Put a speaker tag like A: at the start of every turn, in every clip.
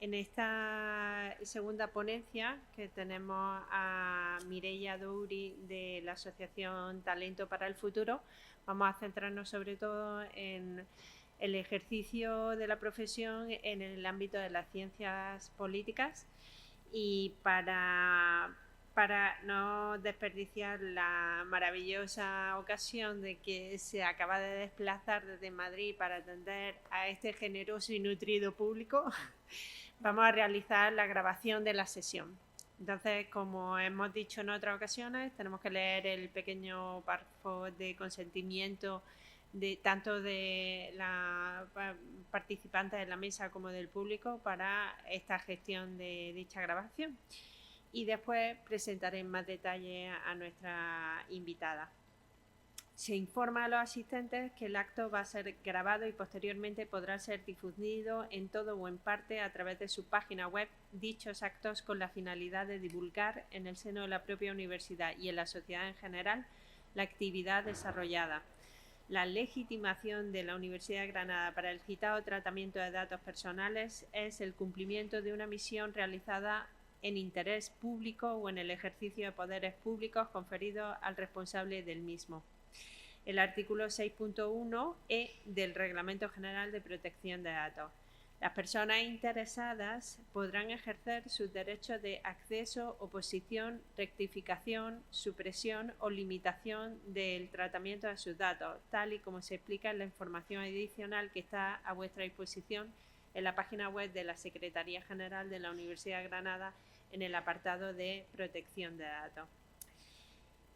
A: En esta segunda ponencia, que tenemos a Mireia Douri de la Asociación Talento para el Futuro, vamos a centrarnos sobre todo en el ejercicio de la profesión en el ámbito de las ciencias políticas, y para no desperdiciar la maravillosa ocasión de que se acaba de desplazar desde Madrid para atender a este generoso y nutrido público, vamos a realizar la grabación de la sesión. Entonces, como hemos dicho en otras ocasiones, tenemos que leer el pequeño párrafo de consentimiento tanto de la participantes de la mesa como del público para esta gestión de dicha grabación. Y después presentaré en más detalle a nuestra invitada. Se informa a los asistentes que el acto va a ser grabado y posteriormente podrá ser difundido en todo o en parte a través de su página web dichos actos con la finalidad de divulgar en el seno de la propia universidad y en la sociedad en general la actividad desarrollada. La legitimación de la Universidad de Granada para el citado tratamiento de datos personales es el cumplimiento de una misión realizada en interés público o en el ejercicio de poderes públicos conferidos al responsable del mismo. El artículo 6.1e del Reglamento General de Protección de Datos. Las personas interesadas podrán ejercer sus derechos de acceso, oposición, rectificación, supresión o limitación del tratamiento de sus datos, tal y como se explica en la información adicional que está a vuestra disposición en la página web de la Secretaría General de la Universidad de Granada en el apartado de protección de datos.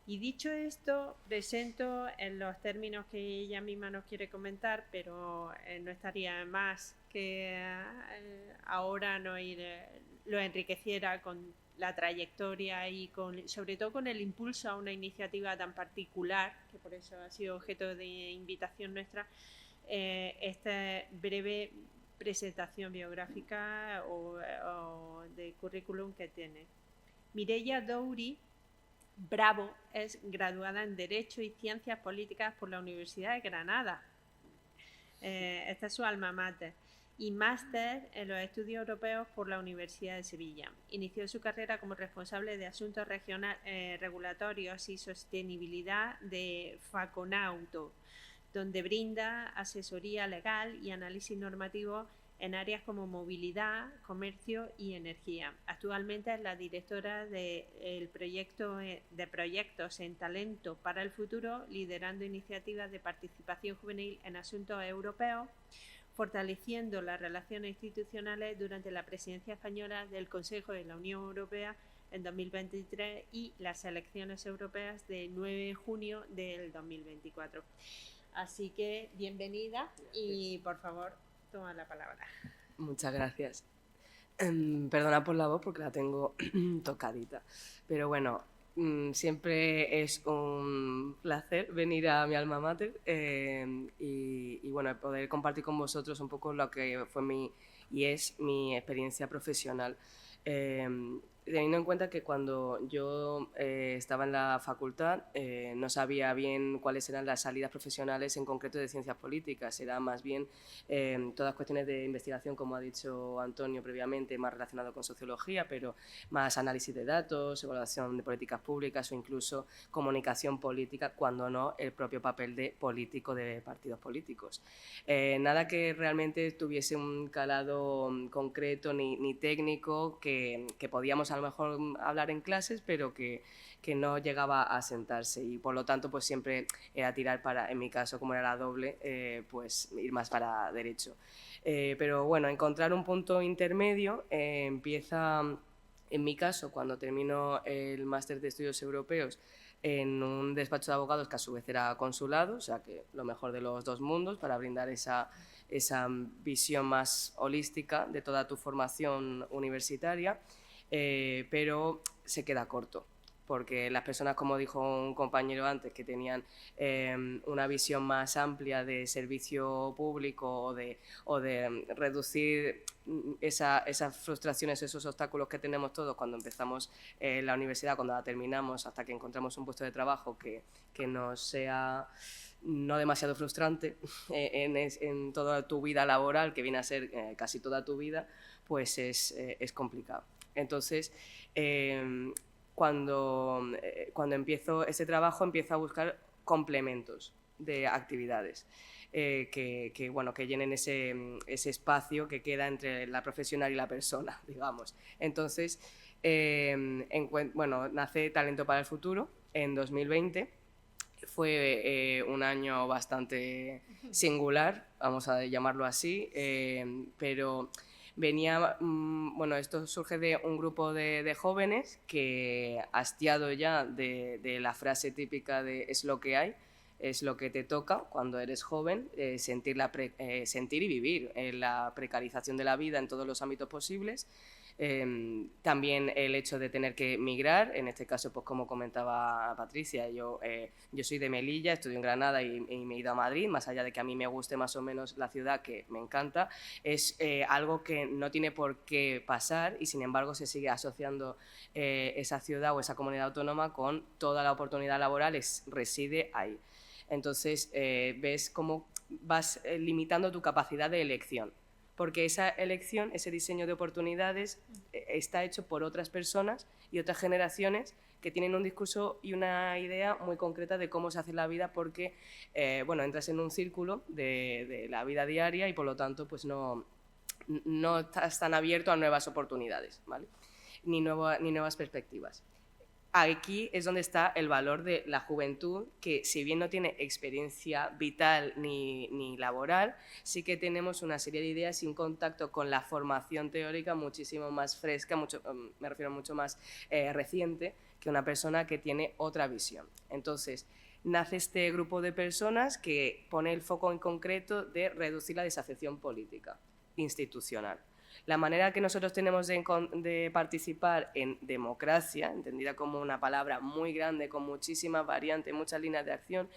A: Y dicho esto, presento en los términos que ella misma nos quiere comentar, pero no estaría más que ahora lo enriqueciera con la trayectoria y sobre todo con el impulso a una iniciativa tan particular, que por eso ha sido objeto de invitación nuestra, esta breve presentación biográfica o de currículum que tiene. Mireia Douri Bravo es graduada en Derecho y Ciencias Políticas por la Universidad de Granada. Esta es su alma mater. Y máster en los estudios europeos por la Universidad de Sevilla. Inició su carrera como responsable de asuntos regulatorios y sostenibilidad de Faconauto, donde brinda asesoría legal y análisis normativo en áreas como movilidad, comercio y energía. Actualmente es la directora del proyecto de proyectos en Talento para el Futuro, liderando iniciativas de participación juvenil en asuntos europeos, fortaleciendo las relaciones institucionales durante la presidencia española del Consejo de la Unión Europea en 2023 y las elecciones europeas del 9 de junio del 2024. Así que bienvenida y por favor toma la palabra.
B: Muchas gracias. Perdona por la voz porque la tengo tocadita, pero bueno, siempre es un placer venir a mi alma mater y bueno, poder compartir con vosotros un poco lo que fue y es mi experiencia profesional. Teniendo en cuenta que cuando yo estaba en la facultad no sabía bien cuáles eran las salidas profesionales en concreto de ciencias políticas, era más bien todas cuestiones de investigación, como ha dicho Antonio previamente, más relacionado con sociología, pero más análisis de datos, evaluación de políticas públicas o incluso comunicación política, cuando no el propio papel de político de partidos políticos. Nada que realmente tuviese un calado concreto ni técnico que podíamos a lo mejor hablar en clases, pero que no llegaba a sentarse y por lo tanto pues siempre era tirar para, en mi caso como era la doble, pues ir más para derecho. Pero bueno, encontrar un punto intermedio empieza, en mi caso, cuando termino el máster de estudios europeos en un despacho de abogados que a su vez era consulado, o sea que lo mejor de los dos mundos para brindar esa visión más holística de toda tu formación universitaria. Pero se queda corto, porque las personas, como dijo un compañero antes, que tenían una visión más amplia de servicio público o de reducir esas frustraciones, esos obstáculos que tenemos todos cuando empezamos la universidad, cuando la terminamos, hasta que encontramos un puesto de trabajo que nos sea no demasiado frustrante en toda tu vida laboral, que viene a ser casi toda tu vida, pues es complicado. Entonces, cuando empiezo ese trabajo, empiezo a buscar complementos de actividades que llenen ese espacio que queda entre la profesional y la persona, digamos. Entonces, nace Talento para el Futuro en 2020. Fue un año bastante singular, vamos a llamarlo así, pero venía, esto surge de un grupo de jóvenes que, hastiado ya de la frase típica de es lo que hay, es lo que te toca cuando eres joven, sentir y vivir la precarización de la vida en todos los ámbitos posibles. También el hecho de tener que migrar, en este caso, pues como comentaba Patricia, yo soy de Melilla, estudio en Granada y me he ido a Madrid, más allá de que a mí me guste más o menos la ciudad, que me encanta, es algo que no tiene por qué pasar y sin embargo se sigue asociando esa ciudad o esa comunidad autónoma con toda la oportunidad laboral, reside ahí. Entonces ves cómo vas limitando tu capacidad de elección, porque esa elección, ese diseño de oportunidades está hecho por otras personas y otras generaciones que tienen un discurso y una idea muy concreta de cómo se hace la vida, porque entras en un círculo de la vida diaria y por lo tanto pues no estás tan abierto a nuevas oportunidades, ¿vale? ni nuevas perspectivas. Aquí es donde está el valor de la juventud, que si bien no tiene experiencia vital ni laboral, sí que tenemos una serie de ideas y un contacto con la formación teórica muchísimo más fresca, me refiero mucho más reciente, que una persona que tiene otra visión. Entonces, nace este grupo de personas que pone el foco en concreto de reducir la desafección política, institucional. La manera que nosotros tenemos de participar en democracia, entendida como una palabra muy grande, con muchísimas variantes, muchas líneas de acción,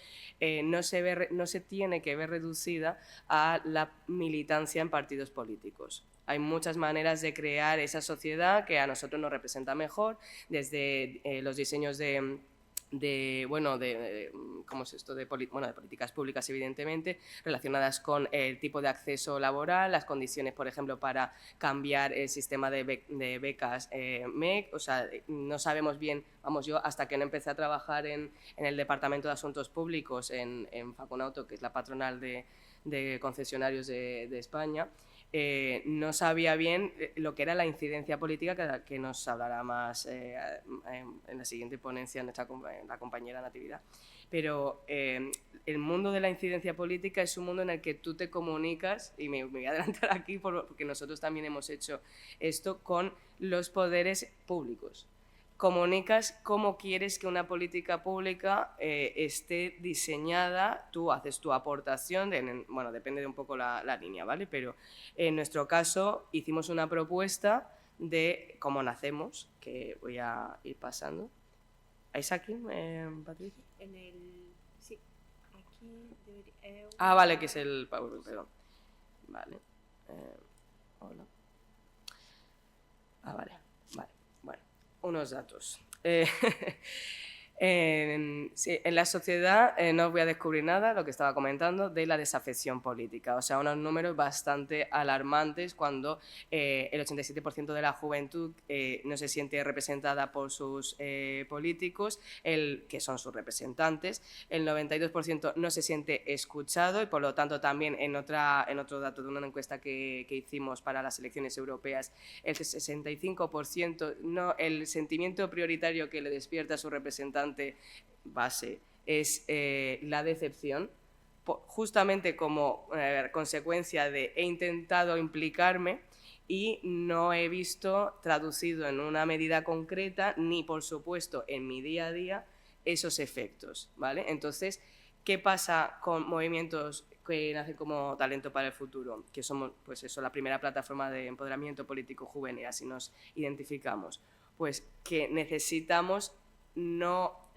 B: no se tiene que ver reducida a la militancia en partidos políticos. Hay muchas maneras de crear esa sociedad que a nosotros nos representa mejor, desde los diseños de políticas públicas, evidentemente, relacionadas con el tipo de acceso laboral, las condiciones, por ejemplo, para cambiar el sistema de becas MEC. O sea, no sabemos bien, yo hasta que no empecé a trabajar en el Departamento de Asuntos Públicos en Facunauto, que es la patronal de concesionarios de España, no sabía bien lo que era la incidencia política, que nos hablará más en la siguiente ponencia la compañera Natividad. Pero el mundo de la incidencia política es un mundo en el que tú te comunicas, y me voy a adelantar aquí porque nosotros también hemos hecho esto con los poderes públicos. Comunicas cómo quieres que una política pública esté diseñada, tú haces tu aportación, depende de un poco la línea, ¿vale? Pero en nuestro caso hicimos una propuesta de cómo nacemos, que voy a ir pasando. ¿Es aquí, Patricia?
A: Sí, aquí debería...
B: vale, que es el PowerPoint, perdón. Vale. Hola. Vale. Bueno, unos datos. En la sociedad no os voy a descubrir nada, lo que estaba comentando, de la desafección política. O sea, unos números bastante alarmantes cuando el 87% de la juventud no se siente representada por sus políticos, que son sus representantes. El 92% no se siente escuchado y, por lo tanto, también en otro dato de una encuesta que hicimos para las elecciones europeas, el 65% el sentimiento prioritario que le despierta a su representante base es la decepción, justamente como consecuencia de he intentado implicarme y no he visto traducido en una medida concreta ni, por supuesto, en mi día a día esos efectos, ¿vale? Entonces, ¿qué pasa con movimientos que nacen como Talento para el Futuro? Que somos, pues eso, la primera plataforma de empoderamiento político juvenil, así nos identificamos. Pues que necesitamos no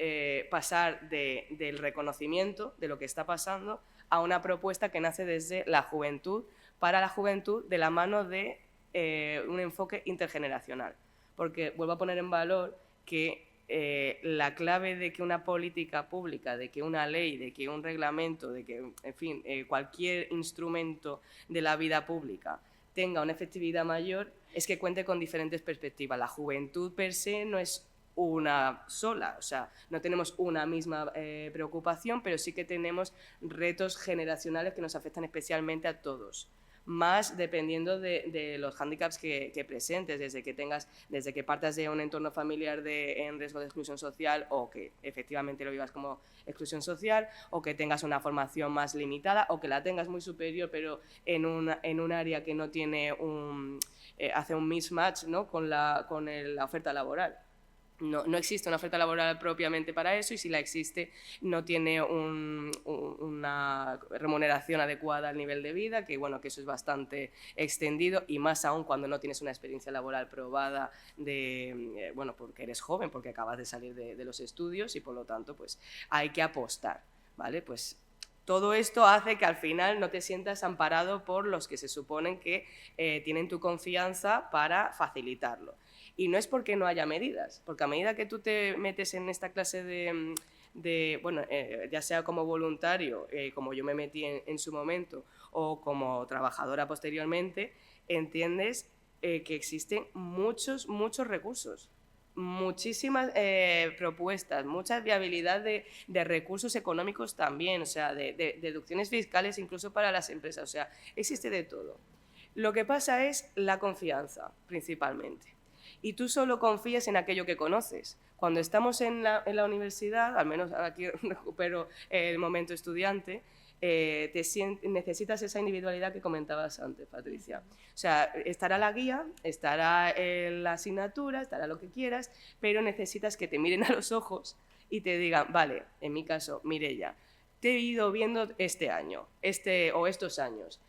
B: pasar del reconocimiento de lo que está pasando a una propuesta que nace desde la juventud, para la juventud, de la mano de un enfoque intergeneracional. Porque vuelvo a poner en valor que la clave de que una política pública, de que una ley, de que un reglamento, de que, en fin, cualquier instrumento de la vida pública tenga una efectividad mayor es que cuente con diferentes perspectivas. La juventud per se no es una sola, o sea, no tenemos una misma preocupación, pero sí que tenemos retos generacionales que nos afectan especialmente a todos, más dependiendo de los hándicaps que presentes, desde que partas de un entorno familiar en riesgo de exclusión social, o que efectivamente lo vivas como exclusión social, o que tengas una formación más limitada, o que la tengas muy superior, pero en un área que no tiene hace un mismatch, ¿no?, con la oferta laboral. No existe una oferta laboral propiamente para eso, y si la existe no tiene una remuneración adecuada al nivel de vida, que bueno, que eso es bastante extendido, y más aún cuando no tienes una experiencia laboral probada bueno, porque eres joven, porque acabas de salir de los estudios, y por lo tanto pues hay que apostar, ¿vale? Pues todo esto hace que al final no te sientas amparado por los que se suponen que tienen tu confianza para facilitarlo. Y no es porque no haya medidas, porque a medida que tú te metes en esta clase bueno, ya sea como voluntario, como yo me metí en su momento, o como trabajadora posteriormente, entiendes que existen muchos recursos, muchísimas propuestas, mucha viabilidad de recursos económicos también, o sea, de deducciones fiscales incluso para las empresas, o sea, existe de todo. Lo que pasa es la confianza, principalmente. Y tú solo confías en aquello que conoces. Cuando estamos en la universidad, al menos aquí recupero el momento estudiante, necesitas esa individualidad que comentabas antes, Patricia. O sea, estará la guía, estará la asignatura, estará lo que quieras, pero necesitas que te miren a los ojos y te digan, vale, en mi caso, Mireia, te he ido viendo este año, o estos años,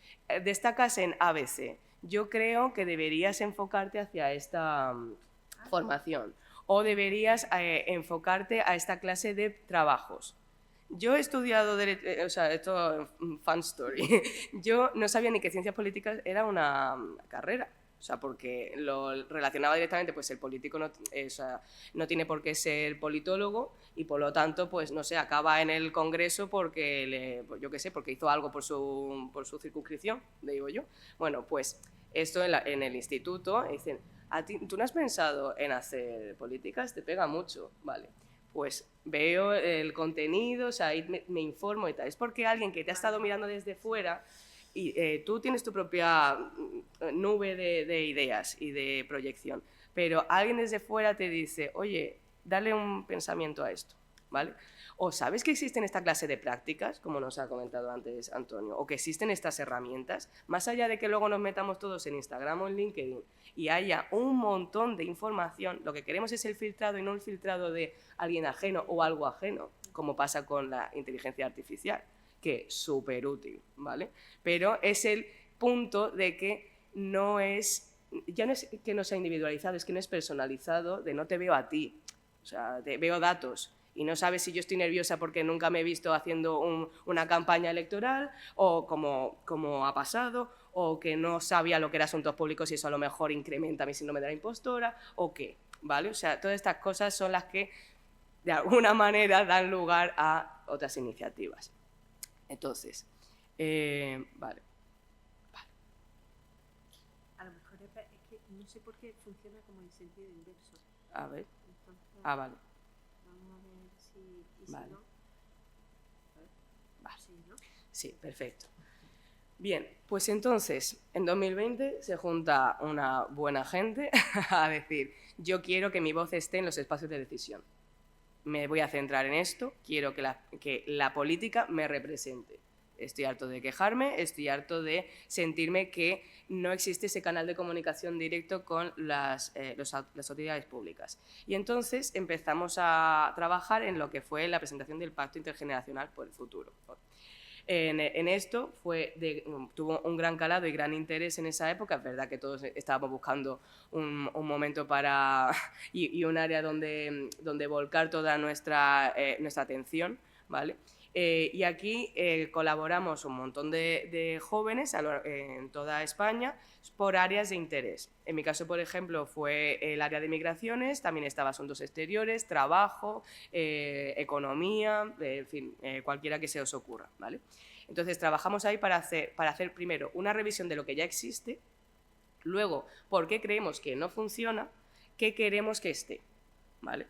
B: destacas en ABC. Yo creo que deberías enfocarte hacia esta formación, o deberías enfocarte a esta clase de trabajos. Yo he estudiado Derecho, o sea, esto fun story, yo no sabía ni que Ciencias Políticas era una carrera. O sea, porque lo relacionaba directamente, pues el político no tiene por qué ser politólogo, y por lo tanto, pues no sé, acaba en el Congreso porque, pues, yo qué sé, porque hizo algo por su circunscripción, digo yo. Bueno, pues esto en el instituto dicen, ¿tú no has pensado en hacer políticas? Te pega mucho, vale. Pues veo el contenido, o sea, ahí me informo y tal. Es porque alguien que te ha estado mirando desde fuera, y tú tienes tu propia nube de ideas y de proyección, pero alguien desde fuera te dice, oye, dale un pensamiento a esto, ¿vale? O sabes que existen esta clase de prácticas, como nos ha comentado antes Antonio, o que existen estas herramientas, más allá de que luego nos metamos todos en Instagram o en LinkedIn y haya un montón de información, lo que queremos es el filtrado, y no el filtrado de alguien ajeno o algo ajeno, como pasa con la inteligencia artificial, que es súper útil, ¿vale? Pero es el punto de que ya no es que no sea individualizado, es que no es personalizado, de no te veo a ti, o sea, te veo datos, y no sabes si yo estoy nerviosa porque nunca me he visto haciendo una campaña electoral, o como ha pasado, o que no sabía lo que era asuntos públicos y eso a lo mejor incrementa mi síndrome de la impostora, o qué, ¿vale? O sea, todas estas cosas son las que de alguna manera dan lugar a otras iniciativas. Entonces, vale.
A: A lo mejor es que no sé por qué funciona como en sentido inverso.
B: A ver.
A: Entonces,
B: Vale.
A: vamos a ver si
B: Vale.
A: no.
B: Vale.
A: Sí, ¿no?
B: Sí, perfecto. Bien, pues entonces, en 2020 se junta una buena gente a decir, yo quiero que mi voz esté en los espacios de decisión. Me voy a centrar en esto, quiero que la política me represente. Estoy harto de quejarme, estoy harto de sentirme que no existe ese canal de comunicación directo con las autoridades públicas. Y entonces empezamos a trabajar en lo que fue la presentación del Pacto Intergeneracional por el Futuro. En esto tuvo un gran calado y gran interés en esa época. Es verdad que todos estábamos buscando un momento y un área donde volcar toda nuestra atención, ¿vale? Y aquí colaboramos un montón de jóvenes en toda España por áreas de interés. En mi caso, por ejemplo, fue el área de migraciones, también estaba asuntos exteriores, trabajo, economía, en fin, cualquiera que se os ocurra, ¿vale? Entonces, trabajamos ahí para hacer primero una revisión de lo que ya existe, Luego, ¿por qué creemos que no funciona? ¿Qué queremos que esté? ¿Vale?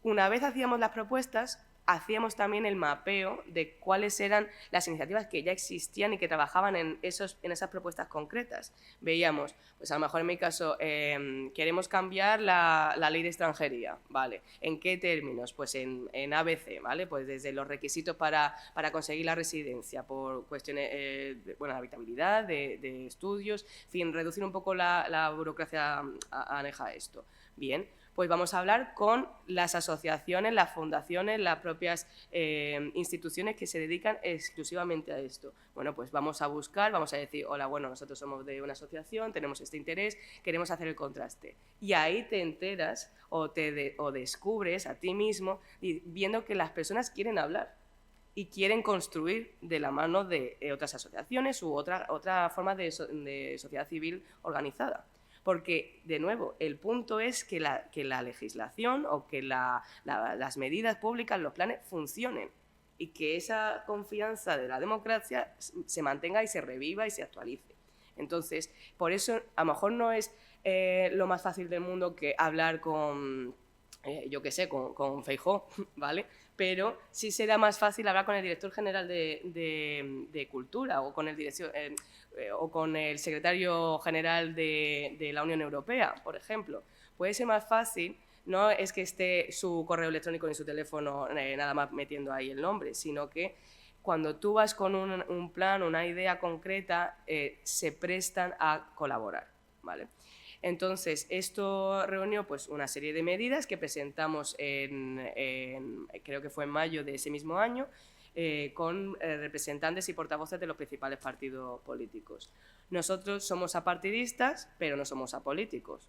B: Una vez hacíamos las propuestas, hacíamos también el mapeo de cuáles eran las iniciativas que ya existían y que trabajaban en esas propuestas concretas. Veíamos, pues a lo mejor en mi caso, queremos cambiar la ley de extranjería, ¿vale? ¿En qué términos? Pues en ABC, ¿vale? Pues desde los requisitos para conseguir la residencia, por cuestiones, de habitabilidad, de estudios, en fin, reducir un poco la burocracia aneja a esto. Bien, pues vamos a hablar con las asociaciones, las fundaciones, las propias instituciones que se dedican exclusivamente a esto. Bueno, pues vamos a buscar, vamos a decir, hola, bueno, nosotros somos de una asociación, tenemos este interés, queremos hacer el contraste. Y ahí te enteras o descubres a ti mismo viendo que las personas quieren hablar y quieren construir de la mano de otras asociaciones u otra forma de sociedad civil organizada. Porque, de nuevo, el punto es que la legislación o que las medidas públicas, los planes, funcionen y que esa confianza de la democracia se mantenga y se reviva y se actualice. Entonces, por eso, a lo mejor no es lo más fácil del mundo que hablar con, con Feijóo, ¿vale? Pero sí será más fácil hablar con el director general de Cultura o con el secretario general de la Unión Europea, por ejemplo. Puede ser más fácil, no es que esté su correo electrónico ni su teléfono nada más metiendo ahí el nombre, sino que cuando tú vas con un plan, una idea concreta, se prestan a colaborar, ¿vale? Entonces, esto reunió pues, una serie de medidas que presentamos creo que fue en mayo de ese mismo año, con representantes y portavoces de los principales partidos políticos. Nosotros somos apartidistas, pero no somos apolíticos.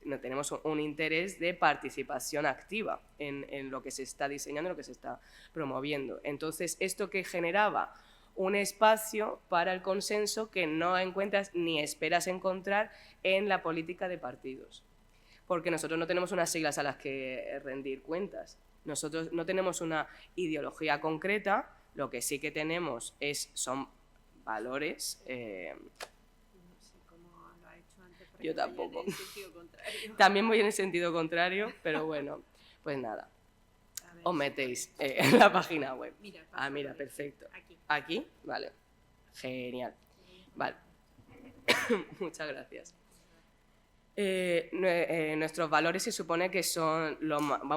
B: No tenemos un interés de participación activa en lo que se está diseñando, en lo que se está promoviendo. Entonces, esto que generaba un espacio para el consenso que no encuentras ni esperas encontrar en la política de partidos. Porque nosotros no tenemos unas siglas a las que rendir cuentas. Nosotros no tenemos una ideología concreta, lo que sí que tenemos son valores.
A: No sé cómo lo ha hecho antes.
B: Yo tampoco.
A: En el sentido contrario.
B: También voy en el sentido contrario, pero bueno, pues nada. Os metéis en la página web. Mira, perfecto. ¿Aquí? Vale. Genial. Vale. Muchas gracias. Nuestros valores se supone que son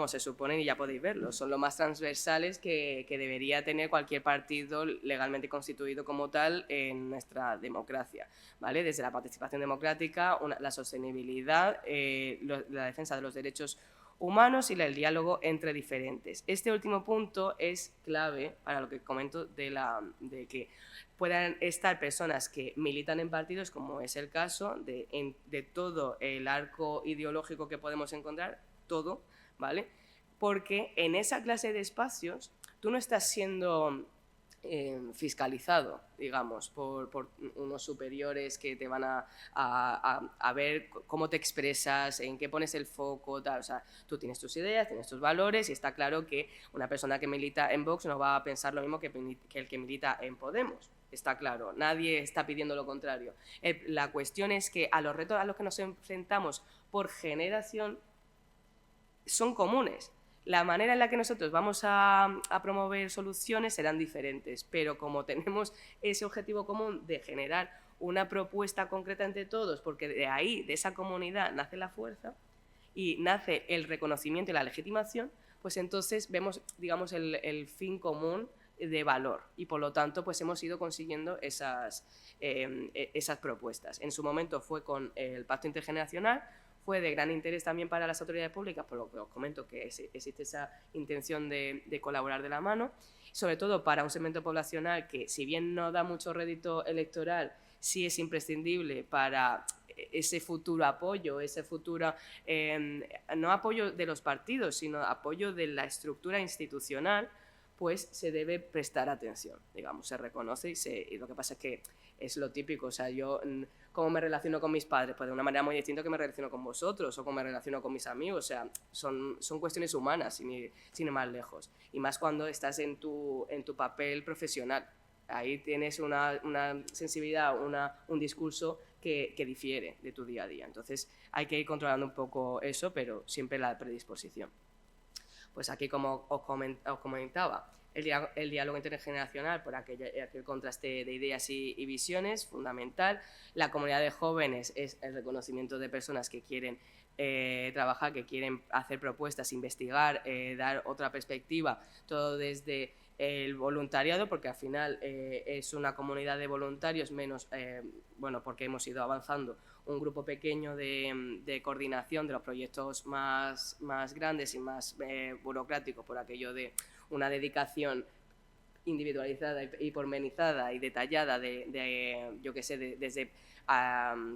B: se suponen y ya podéis verlo, son los más transversales que debería tener cualquier partido legalmente constituido como tal en nuestra democracia, ¿vale? Desde la participación democrática, la sostenibilidad, la defensa de los derechos humanos y el diálogo entre diferentes. Este último punto es clave para lo que comento de que puedan estar personas que militan en partidos, como es el caso de todo el arco ideológico que podemos encontrar, todo, ¿vale? Porque en esa clase de espacios tú no estás siendo fiscalizado, digamos, por unos superiores que te van a ver cómo te expresas, en qué pones el foco, tal. O sea, tú tienes tus ideas, tienes tus valores y está claro que una persona que milita en Vox no va a pensar lo mismo que el que milita en Podemos. Está claro, nadie está pidiendo lo contrario. La cuestión es que a los retos a los que nos enfrentamos por generación son comunes. La manera en la que nosotros vamos a promover soluciones serán diferentes, pero como tenemos ese objetivo común de generar una propuesta concreta entre todos, porque de ahí, de esa comunidad, nace la fuerza y nace el reconocimiento y la legitimación, pues entonces vemos, digamos, el fin común de valor y por lo tanto pues hemos ido consiguiendo esas propuestas. En su momento fue con el Pacto Intergeneracional, fue de gran interés también para las autoridades públicas, por lo que os comento que existe esa intención de colaborar de la mano, sobre todo para un segmento poblacional que, si bien no da mucho rédito electoral, sí es imprescindible para ese futuro apoyo, ese futuro, no apoyo de los partidos, sino apoyo de la estructura institucional, pues se debe prestar atención, digamos, se reconoce y lo que pasa es que es lo típico, o sea, yo cómo me relaciono con mis padres, pues de una manera muy distinta que me relaciono con vosotros o cómo me relaciono con mis amigos, o sea, son cuestiones humanas, sin ir más lejos, y más cuando estás en tu papel profesional, ahí tienes una sensibilidad, un discurso que difiere de tu día a día. Entonces hay que ir controlando un poco eso, pero siempre la predisposición. Pues aquí, como os comentaba, el diálogo intergeneracional por aquel contraste de ideas y visiones, fundamental. La comunidad de jóvenes es el reconocimiento de personas que quieren trabajar, que quieren hacer propuestas, investigar, dar otra perspectiva, todo desde el voluntariado, porque al final es una comunidad de voluntarios menos, bueno, porque hemos ido avanzando, un grupo pequeño de coordinación de los proyectos más grandes y más burocráticos, por aquello de una dedicación individualizada y pormenorizada y detallada yo qué sé, desde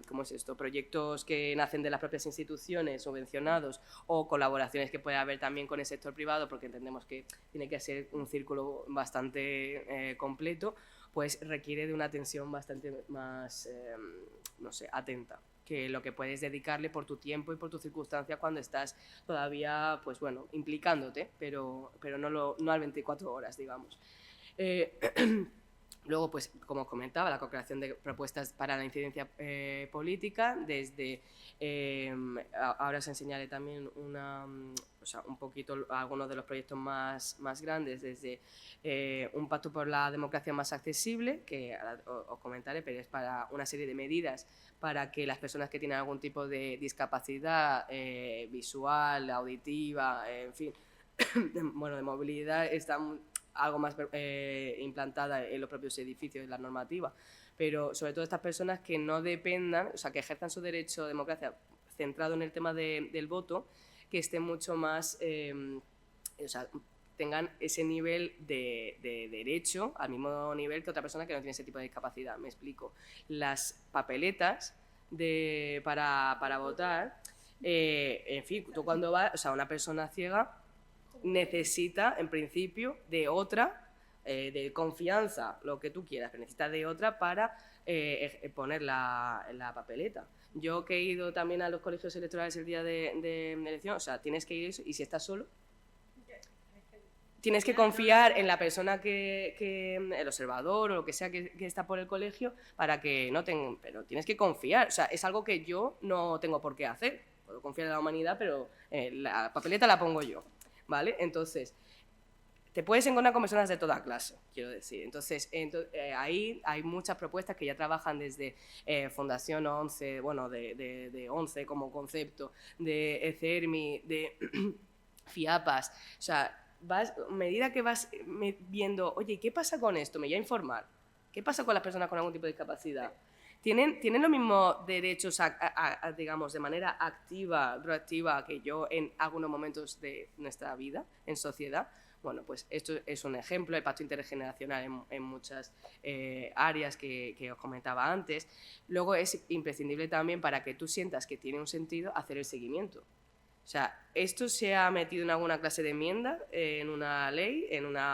B: ¿cómo es esto? Proyectos que nacen de las propias instituciones subvencionados o colaboraciones que puede haber también con el sector privado, porque entendemos que tiene que ser un círculo bastante completo, pues requiere de una atención bastante más, no sé, atenta que lo que puedes dedicarle por tu tiempo y por tus circunstancias cuando estás todavía, pues bueno, implicándote, pero no al 24 horas, digamos. Luego, pues, como os comentaba, la co-creación de propuestas para la incidencia política, desde, ahora os enseñaré también un poquito algunos de los proyectos más grandes, desde un pacto por la democracia más accesible, que ahora os comentaré, pero es para una serie de medidas para que las personas que tienen algún tipo de discapacidad visual, auditiva, en fin, bueno, de movilidad, están algo más implantada en los propios edificios, en la normativa, pero sobre todo estas personas que no dependan, o sea, que ejerzan su derecho a democracia centrado en el tema del voto, que estén mucho más, o sea, tengan ese nivel de derecho al mismo nivel que otra persona que no tiene ese tipo de discapacidad. Me explico. Las papeletas para votar, en fin, tú cuando vas, o sea, una persona ciega necesita, en principio, de otra, de confianza, lo que tú quieras, pero necesita de otra para poner la papeleta. Yo que he ido también a los colegios electorales el día de elección, o sea, tienes que ir y si estás solo, tienes que confiar en la persona el observador o lo que sea que está por el colegio para que no tengan, pero tienes que confiar, o sea, es algo que yo no tengo por qué hacer, puedo confiar en la humanidad, pero la papeleta la pongo yo. ¿Vale? Entonces, te puedes encontrar con personas de toda clase, quiero decir. Entonces, ahí hay muchas propuestas que ya trabajan desde Fundación 11, bueno, de 11 como concepto, de ECERMI, de FIAPAS. O sea, a medida que vas viendo, oye, ¿qué pasa con esto? Me voy a informar. ¿Qué pasa con las personas con algún tipo de discapacidad? ¿Tienen los mismos derechos, digamos, de manera activa, proactiva, que yo en algunos momentos de nuestra vida, en sociedad? Bueno, pues esto es un ejemplo, el pacto intergeneracional en muchas áreas que os comentaba antes. Luego es imprescindible también, para que tú sientas que tiene un sentido, hacer el seguimiento. O sea, esto se ha metido en alguna clase de enmienda, en una ley,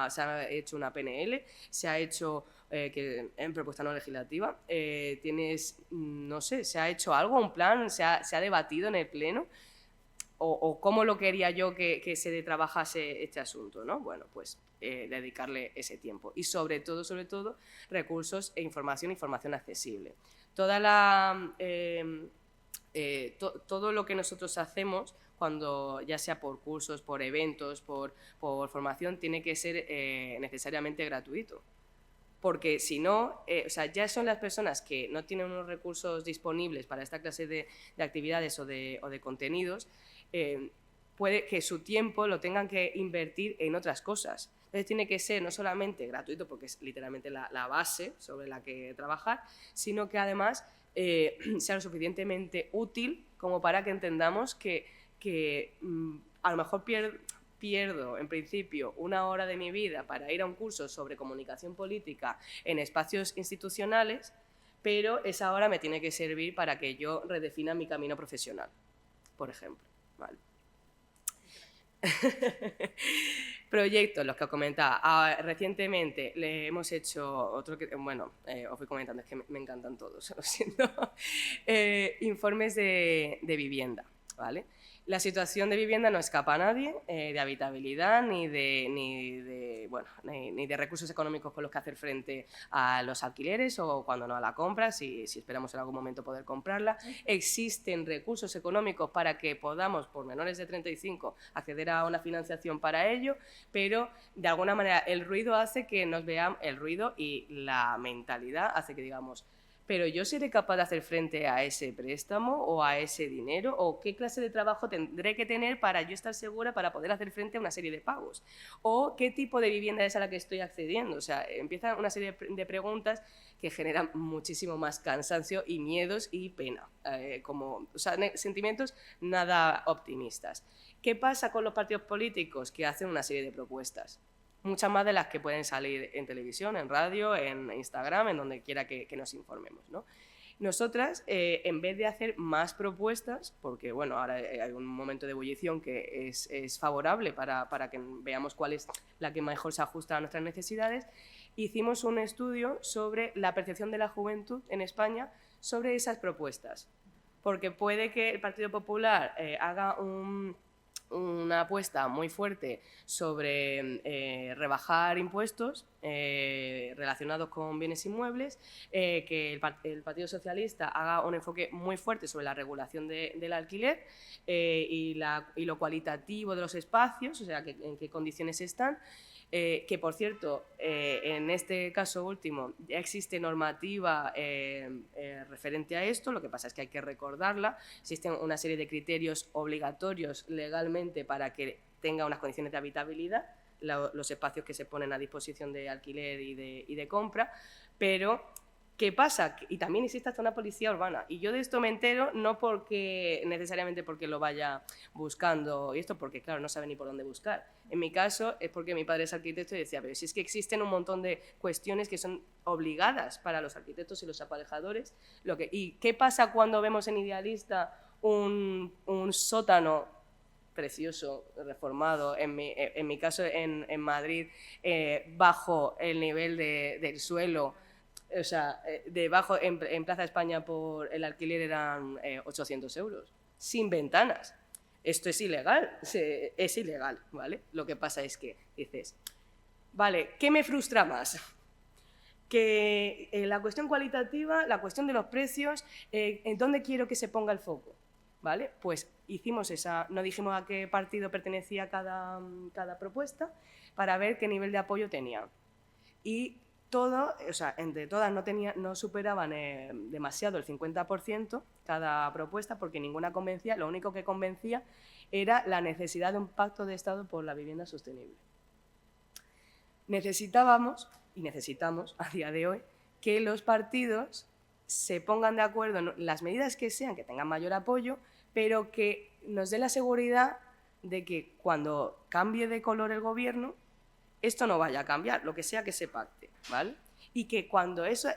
B: se ha hecho una PNL, se ha hecho que en propuesta no legislativa, no sé, se ha hecho algo, un plan, se ha debatido en el Pleno, o cómo lo quería yo que se trabajase este asunto, ¿no? Bueno, pues dedicarle ese tiempo. Y sobre todo, recursos e información accesible. Todo lo que nosotros hacemos, cuando ya sea por cursos, por eventos, por formación, tiene que ser necesariamente gratuito. Porque si no, o sea, ya son las personas que no tienen unos recursos disponibles para esta clase de actividades o de contenidos, puede que su tiempo lo tengan que invertir en otras cosas. Entonces tiene que ser no solamente gratuito, porque es literalmente la base sobre la que trabajar, sino que además sea lo suficientemente útil como para que entendamos que a lo mejor pierdo, en principio, 1 hora de mi vida para ir a un curso sobre comunicación política en espacios institucionales, pero esa hora me tiene que servir para que yo redefina mi camino profesional, por ejemplo. ¿Vale? Proyectos, los que os comentaba. Recientemente le hemos hecho otro que, bueno, os voy comentando, es que me encantan todos, lo siento. Informes de vivienda. ¿vale? La situación de vivienda no escapa a nadie, de habitabilidad ni de recursos económicos con los que hacer frente a los alquileres o cuando no a la compra, si esperamos en algún momento poder comprarla. Existen recursos económicos para que podamos, por menores de 35, acceder a una financiación para ello, pero de alguna manera el ruido hace que nos veamos, el ruido y la mentalidad hace que digamos, pero yo seré capaz de hacer frente a ese préstamo o a ese dinero, o qué clase de trabajo tendré que tener para yo estar segura para poder hacer frente a una serie de pagos, o qué tipo de vivienda es a la que estoy accediendo. O sea, empiezan una serie de preguntas que generan muchísimo más cansancio y miedos y pena, sentimientos nada optimistas. ¿Qué pasa con los partidos políticos? Que hacen una serie de propuestas, muchas más de las que pueden salir en televisión, en radio, en Instagram, en donde quiera que nos informemos, ¿no? Nosotras, en vez de hacer más propuestas, porque bueno, ahora hay un momento de ebullición que es favorable para que veamos cuál es la que mejor se ajusta a nuestras necesidades, hicimos un estudio sobre la percepción de la juventud en España sobre esas propuestas. Porque puede que el Partido Popular haga una apuesta muy fuerte sobre rebajar impuestos relacionados con bienes inmuebles, que el Partido Socialista haga un enfoque muy fuerte sobre la regulación del alquiler y lo cualitativo de los espacios, o sea, en qué condiciones están. Que, por cierto, en este caso último ya existe normativa referente a esto, lo que pasa es que hay que recordarla. Existen una serie de criterios obligatorios legalmente para que tenga unas condiciones de habitabilidad, los espacios que se ponen a disposición de alquiler y de compra, pero ¿qué pasa? Y también existe hasta una policía urbana. Y yo de esto me entero no necesariamente porque lo vaya buscando y esto, porque claro, no sabe ni por dónde buscar. En mi caso es porque mi padre es arquitecto y decía, pero si es que existen un montón de cuestiones que son obligadas para los arquitectos y los aparejadores. ¿Y qué pasa cuando vemos en Idealista un sótano precioso, reformado, en mi caso en Madrid, bajo el nivel del suelo? O sea, debajo, en Plaza España por el alquiler eran 800 euros, sin ventanas. Esto es ilegal, es ilegal, ¿vale? Lo que pasa es que dices, vale, ¿qué me frustra más? Que la cuestión cualitativa, la cuestión de los precios, ¿en dónde quiero que se ponga el foco? ¿Vale? Pues hicimos no dijimos a qué partido pertenecía cada propuesta para ver qué nivel de apoyo tenía. Y entre todas no superaban demasiado el 50% cada propuesta, porque ninguna convencía. Lo único que convencía era la necesidad de un pacto de Estado por la vivienda sostenible. Necesitábamos, y necesitamos a día de hoy, que los partidos se pongan de acuerdo en las medidas que sean, que tengan mayor apoyo, pero que nos dé la seguridad de que cuando cambie de color el gobierno, esto no vaya a cambiar, lo que sea que se pacte, ¿vale? Y que cuando esa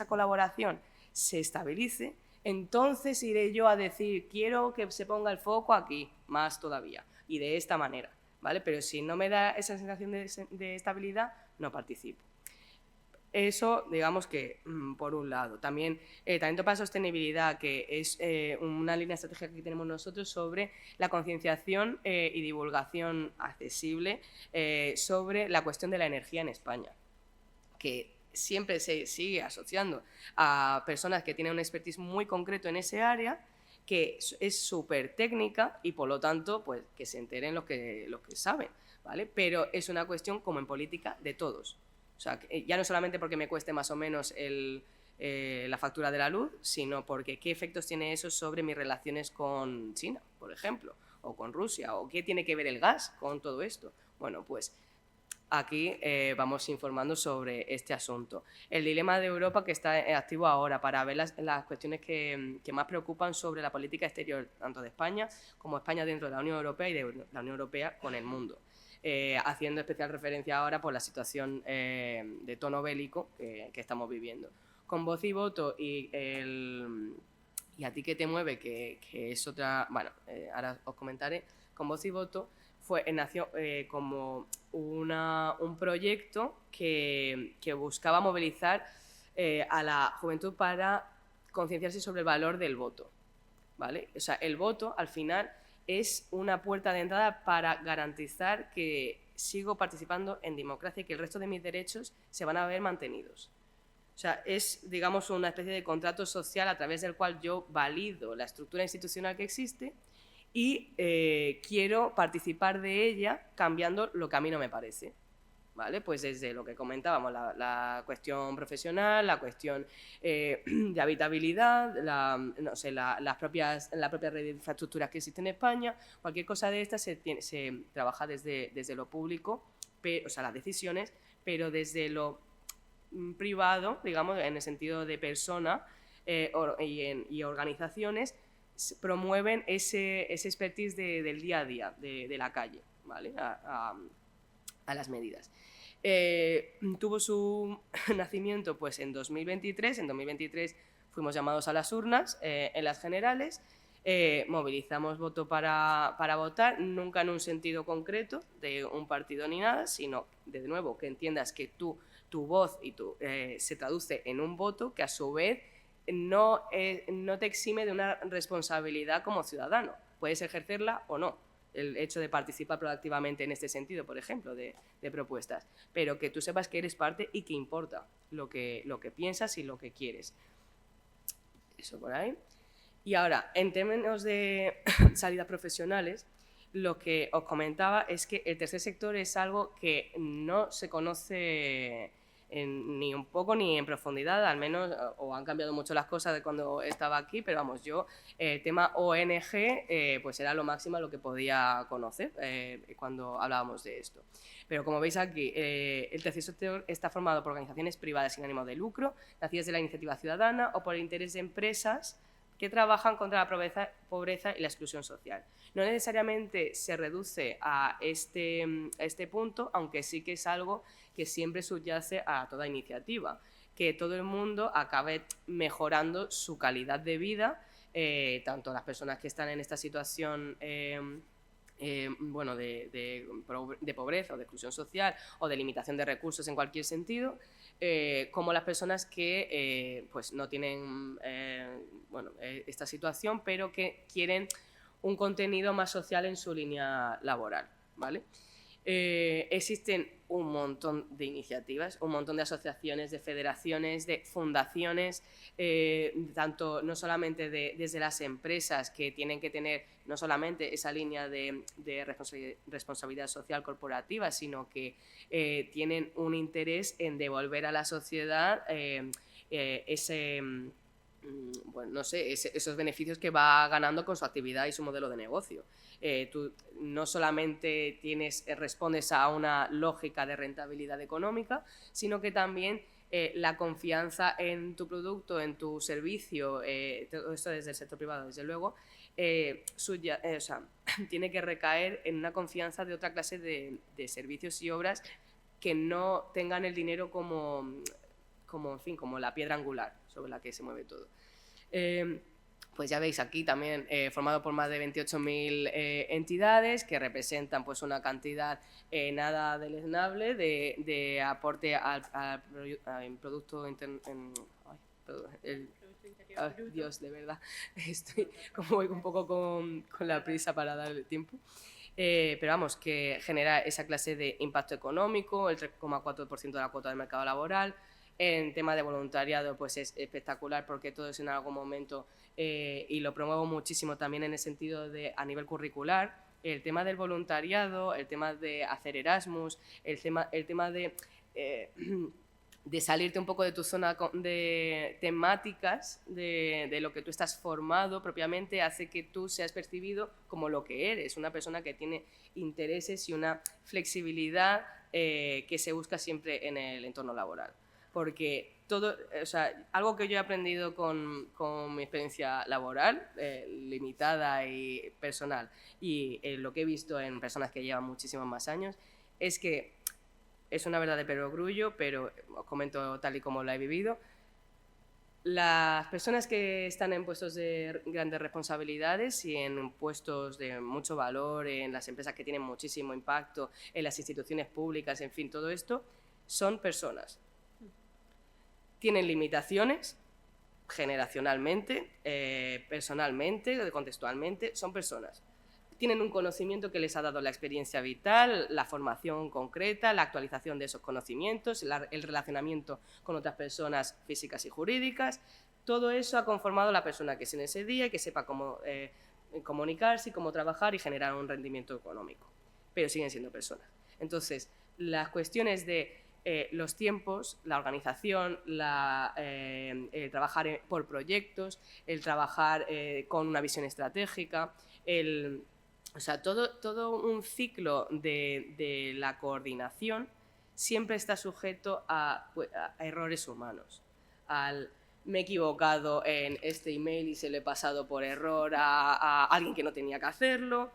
B: colaboración se estabilice, entonces iré yo a decir, quiero que se ponga el foco aquí, más todavía, y de esta manera, ¿vale? Pero si no me da esa sensación de estabilidad, no participo. Eso, digamos que, por un lado. También Talento para la Sostenibilidad, que es una línea estratégica que tenemos nosotros sobre la concienciación y divulgación accesible sobre la cuestión de la energía en España, que siempre se sigue asociando a personas que tienen un expertise muy concreto en ese área, que es súper técnica y, por lo tanto, pues que se enteren los que saben, ¿vale? Pero es una cuestión, como en política, de todos. O sea, ya no solamente porque me cueste más o menos la factura de la luz, sino porque qué efectos tiene eso sobre mis relaciones con China, por ejemplo, o con Rusia, o qué tiene que ver el gas con todo esto. Bueno, pues aquí vamos informando sobre este asunto. El dilema de Europa, que está activo ahora para ver las cuestiones que más preocupan sobre la política exterior, tanto de España como España dentro de la Unión Europea y de la Unión Europea con el mundo. Haciendo especial referencia ahora por la situación de tono bélico que estamos viviendo. Con Voz y Voto y A ti que te mueve, que es otra... Bueno, ahora os comentaré. Con Voz y Voto nació como un proyecto que buscaba movilizar a la juventud para concienciarse sobre el valor del voto. ¿vale? O sea, el voto, al final, es una puerta de entrada para garantizar que sigo participando en democracia y que el resto de mis derechos se van a ver mantenidos. O sea, es, digamos, una especie de contrato social a través del cual yo valido la estructura institucional que existe y quiero participar de ella cambiando lo que a mí no me parece. ¿Vale? Pues desde lo que comentábamos, la cuestión profesional, la cuestión de habitabilidad, no sé, la propia red de infraestructuras que existe en España, cualquier cosa de estas se trabaja desde lo público, o sea, las decisiones, pero desde lo privado, digamos, en el sentido de persona y organizaciones, promueven ese expertise del día a día, de la calle, ¿vale? A las medidas. Tuvo su nacimiento pues, en 2023. En 2023 fuimos llamados a las urnas en las generales. Movilizamos voto para votar, nunca en un sentido concreto de un partido ni nada, sino, de nuevo, que entiendas que tu voz se traduce en un voto que a su vez no te exime de una responsabilidad como ciudadano. Puedes ejercerla o no, el hecho de participar proactivamente en este sentido, por ejemplo, de propuestas, pero que tú sepas que eres parte y que importa lo que piensas y lo que quieres. Eso por ahí. Y ahora, en términos de salidas profesionales, lo que os comentaba es que el tercer sector es algo que no se conoce ni un poco ni en profundidad, al menos, o han cambiado mucho las cosas de cuando estaba aquí, pero vamos, yo, el tema ONG, pues era lo máximo a lo que podía conocer cuando hablábamos de esto. Pero como veis aquí, el tercer sector está formado por organizaciones privadas sin ánimo de lucro, nacidas de la iniciativa ciudadana o por el interés de empresas que trabajan contra la pobreza y la exclusión social. No necesariamente se reduce a este punto, aunque sí que es algo que siempre subyace a toda iniciativa, que todo el mundo acabe mejorando su calidad de vida, tanto las personas que están en esta situación bueno, de pobreza o de exclusión social o de limitación de recursos en cualquier sentido, como las personas que pues no tienen bueno, esta situación, pero que quieren un contenido más social en su línea laboral, ¿vale? Existen un montón de iniciativas, un montón de asociaciones, de federaciones, de fundaciones, tanto no solamente desde las empresas que tienen que tener no solamente esa línea de responsabilidad social corporativa, sino que tienen un interés en devolver a la sociedad bueno, no sé, esos beneficios que va ganando con su actividad y su modelo de negocio. Tú no solamente respondes a una lógica de rentabilidad económica, sino que también la confianza en tu producto, en tu servicio, todo esto desde el sector privado, desde luego, o sea, tiene que recaer en una confianza de otra clase de servicios y obras que no tengan el dinero como la piedra angular sobre la que se mueve todo. Pues ya veis aquí también formado por más de 28.000 entidades que representan pues una cantidad nada deleznable de aporte al producto interno. Dios, de verdad, estoy como voy un poco con la prisa para darle tiempo. Pero vamos, que genera esa clase de impacto económico, el 3,4% de la cuota del mercado laboral. En tema de voluntariado, pues es espectacular porque todo es en algún momento, y lo promuevo muchísimo también en el sentido de a nivel curricular, el tema del voluntariado, el tema de hacer Erasmus, el tema de salirte un poco de tu zona de temáticas, de lo que tú estás formado propiamente, hace que tú seas percibido como lo que eres, una persona que tiene intereses y una flexibilidad que se busca siempre en el entorno laboral. Porque todo, o sea, algo que yo he aprendido con mi experiencia laboral, limitada y personal, y lo que he visto en personas que llevan muchísimos más años, es que es una verdad de perogrullo, pero os comento tal y como la he vivido. Las personas que están en puestos de grandes responsabilidades y en puestos de mucho valor, en las empresas que tienen muchísimo impacto, en las instituciones públicas, en fin, todo esto, son personas. Tienen limitaciones, generacionalmente, personalmente, contextualmente, son personas. Tienen un conocimiento que les ha dado la experiencia vital, la formación concreta, la actualización de esos conocimientos, el relacionamiento con otras personas físicas y jurídicas. Todo eso ha conformado la persona que es en ese día y que sepa cómo comunicarse, cómo trabajar y generar un rendimiento económico. Pero siguen siendo personas. Entonces, las cuestiones de los tiempos, la organización, el trabajar por proyectos, el trabajar con una visión estratégica, o sea, todo un ciclo de la coordinación siempre está sujeto a errores humanos. Me he equivocado en este email y se lo he pasado por error a alguien que no tenía que hacerlo.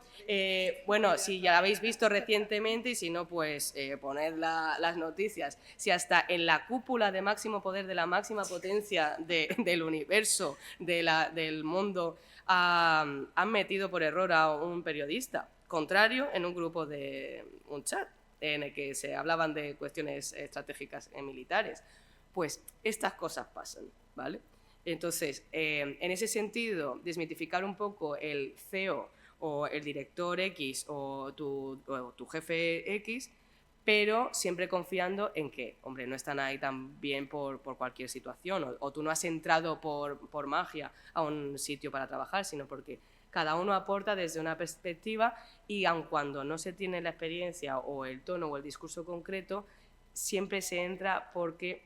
B: Bueno, si ya lo habéis visto recientemente y si no, pues poned las noticias. Si hasta en la cúpula de máximo poder de la máxima potencia del universo, del mundo, han metido por error a un periodista contrario en un grupo de un chat en el que se hablaban de cuestiones estratégicas militares. Pues estas cosas pasan, ¿vale? Entonces, en ese sentido, desmitificar un poco el CEO o el director X o tu jefe X, pero siempre confiando en que, hombre, no están ahí tan bien por cualquier situación, o tú no has entrado por magia a un sitio para trabajar, sino porque cada uno aporta desde una perspectiva y aun cuando no se tiene la experiencia o el tono o el discurso concreto, siempre se entra porque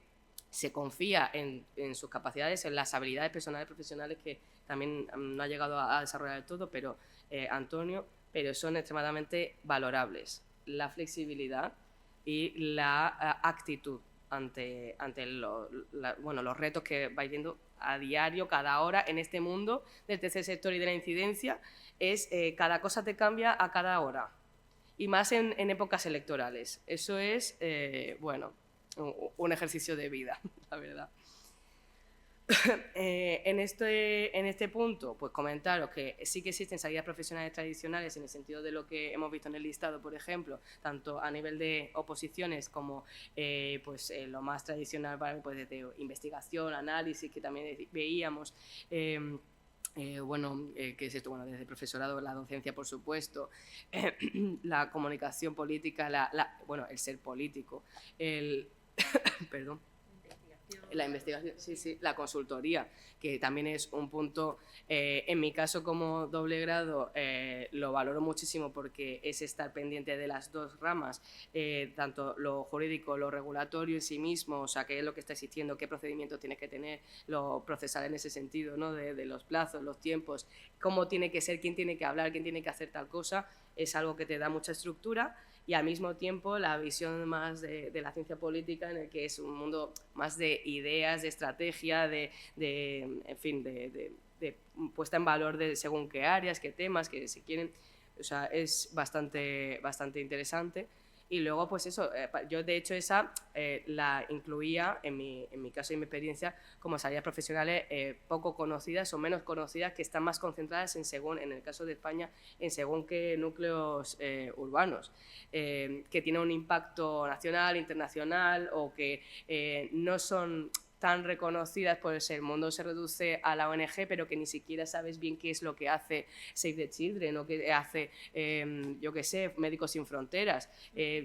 B: se confía en sus capacidades, en las habilidades personales y profesionales que también no ha llegado a desarrollar del todo, pero Antonio, pero son extremadamente valorables. La flexibilidad y la actitud ante los retos que vais viendo a diario, cada hora, en este mundo del tercer sector y de la incidencia, es cada cosa te cambia a cada hora, y más en épocas electorales. Eso es, bueno, un ejercicio de vida, la verdad. En este punto, pues comentaros que sí que existen salidas profesionales tradicionales en el sentido de lo que hemos visto en el listado, por ejemplo, tanto a nivel de oposiciones como lo más tradicional, pues desde investigación, análisis, que también veíamos, ¿qué es esto? Bueno, desde el profesorado, la docencia, por supuesto, la comunicación política, el ser político, perdón. La investigación, sí, la consultoría, que también es un punto, en mi caso como doble grado, lo valoro muchísimo porque es estar pendiente de las dos ramas, tanto lo jurídico, lo regulatorio en sí mismo, o sea, qué es lo que está existiendo, qué procedimientos tienes que tener, lo procesal en ese sentido, ¿no? de los plazos, los tiempos, cómo tiene que ser, quién tiene que hablar, quién tiene que hacer tal cosa, es algo que te da mucha estructura. Y al mismo tiempo la visión más de la ciencia política, en el que es un mundo más de ideas, de estrategia, de puesta en valor de según qué áreas, qué temas, que se quieren. O sea, es bastante interesante. Y luego, pues eso, yo de hecho esa la incluía en mi caso y en mi experiencia como salidas profesionales poco conocidas o menos conocidas, que están más concentradas en el caso de España, en según qué núcleos urbanos, que tienen un impacto nacional, internacional, o que no son tan reconocidas, pues el mundo se reduce a la ONG, pero que ni siquiera sabes bien qué es lo que hace Save the Children o qué hace, yo qué sé, Médicos Sin Fronteras.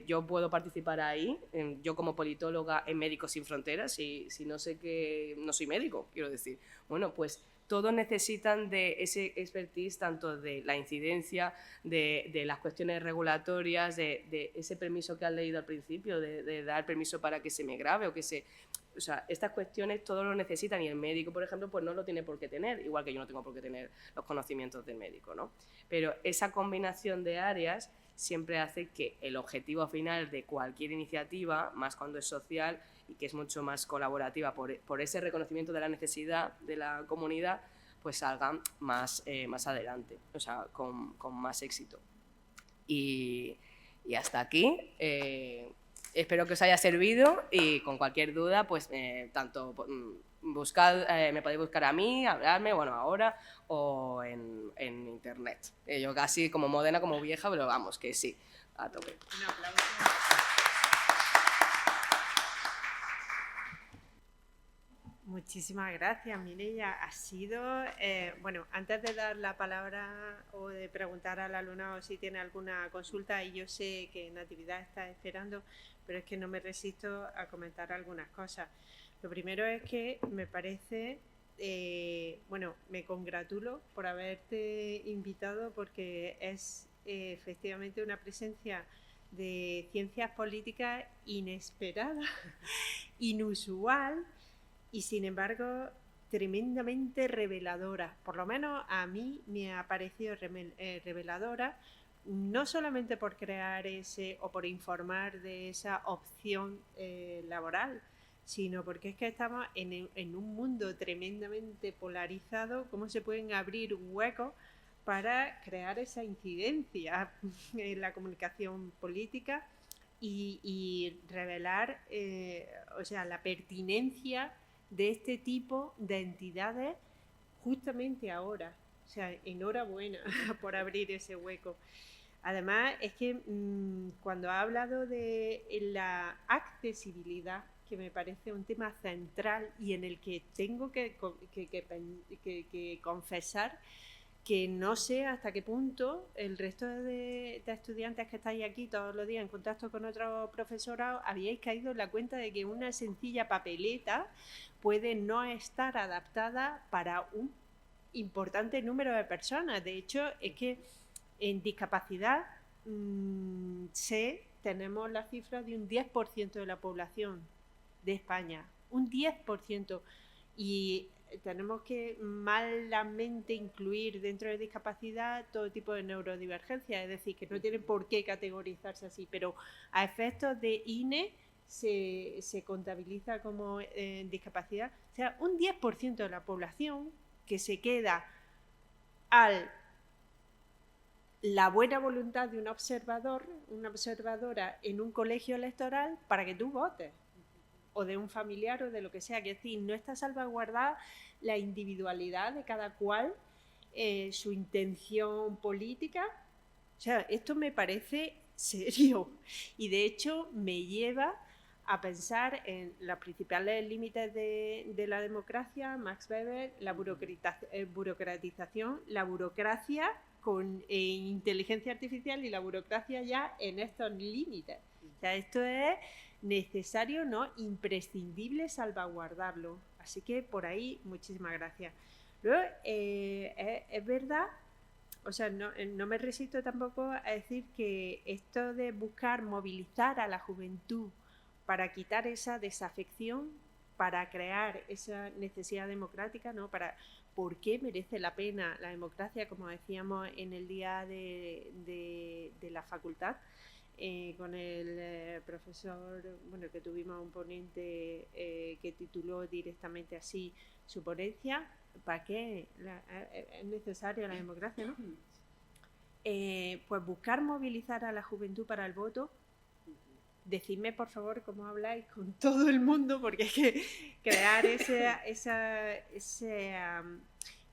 B: Yo puedo participar ahí, yo como politóloga en Médicos Sin Fronteras, y si no sé que no soy médico, quiero decir. Bueno, pues todos necesitan de ese expertise, tanto de la incidencia, de las cuestiones regulatorias, de ese permiso que has leído al principio, de dar permiso para que se me grabe o que se... O sea, estas cuestiones todos lo necesitan, y el médico, por ejemplo, pues no lo tiene por qué tener, igual que yo no tengo por qué tener los conocimientos del médico, ¿no? Pero esa combinación de áreas siempre hace que el objetivo final de cualquier iniciativa, más cuando es social y que es mucho más colaborativa por ese reconocimiento de la necesidad de la comunidad, pues salgan más adelante, o sea, con más éxito. Y hasta aquí. Espero que os haya servido, y con cualquier duda, pues tanto me podéis buscar a mí, hablarme, bueno, ahora, o en internet. Yo casi como moderna, como vieja, pero vamos, que sí, a tope.
A: Un aplauso. Muchísimas gracias, Mireia. Ha sido, bueno, antes de dar la palabra o de preguntar al alumnado si tiene alguna consulta, y yo sé que Natividad está esperando, pero es que no me resisto a comentar algunas cosas. Lo primero es que me parece, bueno, me congratulo por haberte invitado porque es efectivamente una presencia de ciencias políticas inesperada, inusual, y sin embargo tremendamente reveladora. Por lo menos a mí me ha parecido reveladora, no solamente por crear ese o por informar de esa opción laboral, sino porque es que estamos en un mundo tremendamente polarizado. ¿Cómo se pueden abrir huecos para crear esa incidencia en la comunicación política y revelar, o sea, la pertinencia de este tipo de entidades justamente ahora? O sea, enhorabuena por abrir ese hueco. Además, es que cuando ha hablado de la accesibilidad, que me parece un tema central y en el que tengo que confesar que no sé hasta qué punto el resto de estudiantes que estáis aquí todos los días en contacto con otros profesorados habíais caído en la cuenta de que una sencilla papeleta puede no estar adaptada para un importante número de personas. De hecho, es que en discapacidad tenemos la cifra de un 10% de la población de España, un 10%, y tenemos que malamente incluir dentro de discapacidad todo tipo de neurodivergencia, es decir, que no tienen por qué categorizarse así, pero a efectos de INE se contabiliza como discapacidad. O sea, un 10% de la población que se queda al la buena voluntad de un observador, una observadora en un colegio electoral para que tú votes, o de un familiar o de lo que sea. Que es decir, no está salvaguardada la individualidad de cada cual, su intención política. O sea, esto me parece serio y de hecho me lleva a pensar en los principales límites de la democracia, Max Weber, la burocratización, la burocracia con inteligencia artificial y la burocracia ya en estos límites. O sea, esto es necesario, ¿no? Imprescindible salvaguardarlo. Así que por ahí, muchísimas gracias. Luego, es verdad, o sea, no me resisto tampoco a decir que esto de buscar movilizar a la juventud para quitar esa desafección, para crear esa necesidad democrática, ¿no? ¿Por qué merece la pena la democracia? Como decíamos en el día de la facultad, con el profesor, bueno, que tuvimos un ponente que tituló directamente así su ponencia, ¿para qué es necesaria la democracia, no? Pues buscar movilizar a la juventud para el voto. Decidme, por favor, cómo habláis con todo el mundo, porque es que crear ese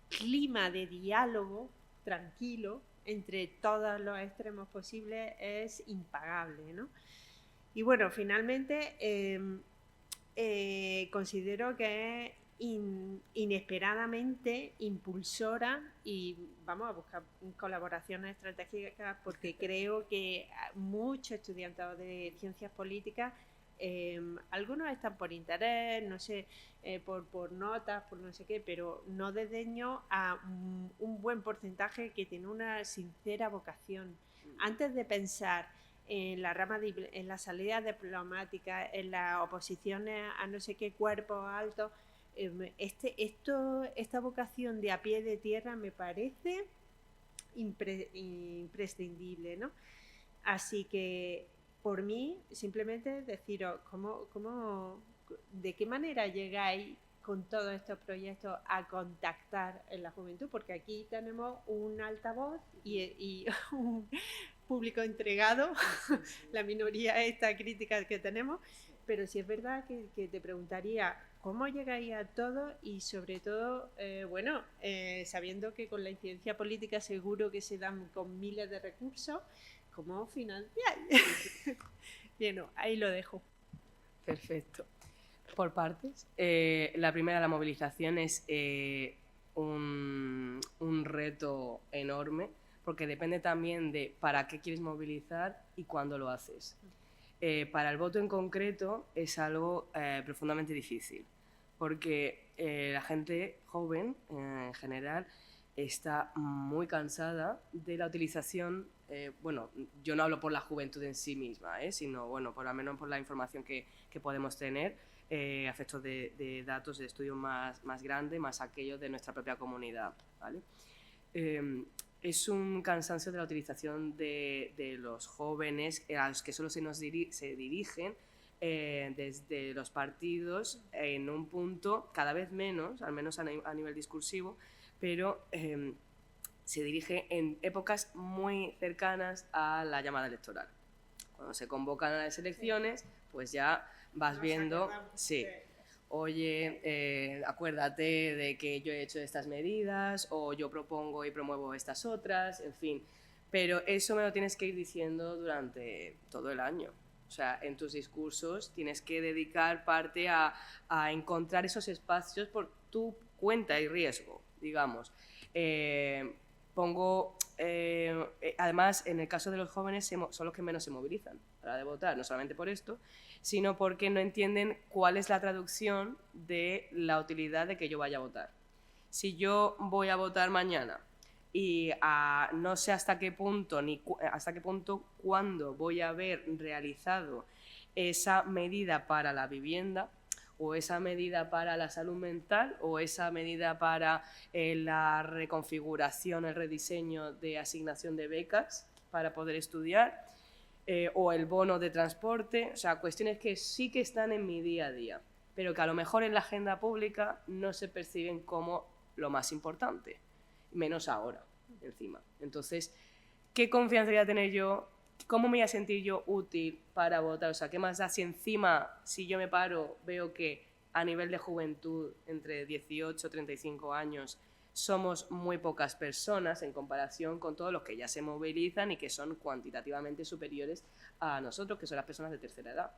A: clima de diálogo tranquilo entre todos los extremos posibles es impagable, ¿no? Y bueno, finalmente considero que es inesperadamente impulsora, y vamos a buscar colaboraciones estratégicas porque creo que muchos estudiantes de ciencias políticas, algunos están por interés, no sé, por notas, por no sé qué, pero no desdeño a un buen porcentaje que tiene una sincera vocación. Antes de pensar en la rama en la salida diplomática, en las oposiciones a no sé qué cuerpos altos, esta vocación de a pie de tierra me parece imprescindible, ¿no? Así que por mí, simplemente deciros de qué manera llegáis con todos estos proyectos a contactar en la juventud, porque aquí tenemos un altavoz y un público entregado, la minoría esta crítica que tenemos, pero sí es verdad que te preguntaría cómo llegáis a todo y sobre todo, bueno, sabiendo que con la incidencia política seguro que se dan con miles de recursos, ¿cómo financiáis? Bien, ahí lo dejo.
B: Perfecto. Por partes. La primera, la movilización, es un reto enorme, porque depende también de para qué quieres movilizar y cuándo lo haces. Para el voto en concreto es algo profundamente difícil, porque la gente joven en general está muy cansada de la utilización, bueno, yo no hablo por la juventud en sí misma, sino, bueno, por lo menos por la información que podemos tener, a efectos de datos de estudio más grande, más aquellos de nuestra propia comunidad, ¿vale? Es un cansancio de la utilización de los jóvenes a los que solo se dirigen desde los partidos en un punto cada vez menos, al menos a nivel discursivo, pero se dirige en épocas muy cercanas a la llamada electoral. Cuando se convocan a las elecciones, pues ya vas viendo, sí, oye, acuérdate de que yo he hecho estas medidas, o yo propongo y promuevo estas otras, en fin. Pero eso me lo tienes que ir diciendo durante todo el año. O sea, en tus discursos tienes que dedicar parte a encontrar esos espacios por tu cuenta y riesgo, digamos. Además, en el caso de los jóvenes, son los que menos se movilizan a la hora de votar, no solamente por esto, sino porque no entienden cuál es la traducción de la utilidad de que yo vaya a votar. Si yo voy a votar mañana y no sé hasta qué punto cuándo voy a haber realizado esa medida para la vivienda, o esa medida para la salud mental, o esa medida para la reconfiguración, el rediseño de asignación de becas para poder estudiar, o el bono de transporte, o sea, cuestiones que sí que están en mi día a día, pero que a lo mejor en la agenda pública no se perciben como lo más importante, menos ahora, encima. Entonces, ¿qué confianza voy a tener yo? ¿Cómo me voy a sentir yo útil para votar? O sea, ¿qué más da si encima, si yo me paro, veo que a nivel de juventud, entre 18 y 35 años, somos muy pocas personas en comparación con todos los que ya se movilizan y que son cuantitativamente superiores a nosotros, que son las personas de tercera edad?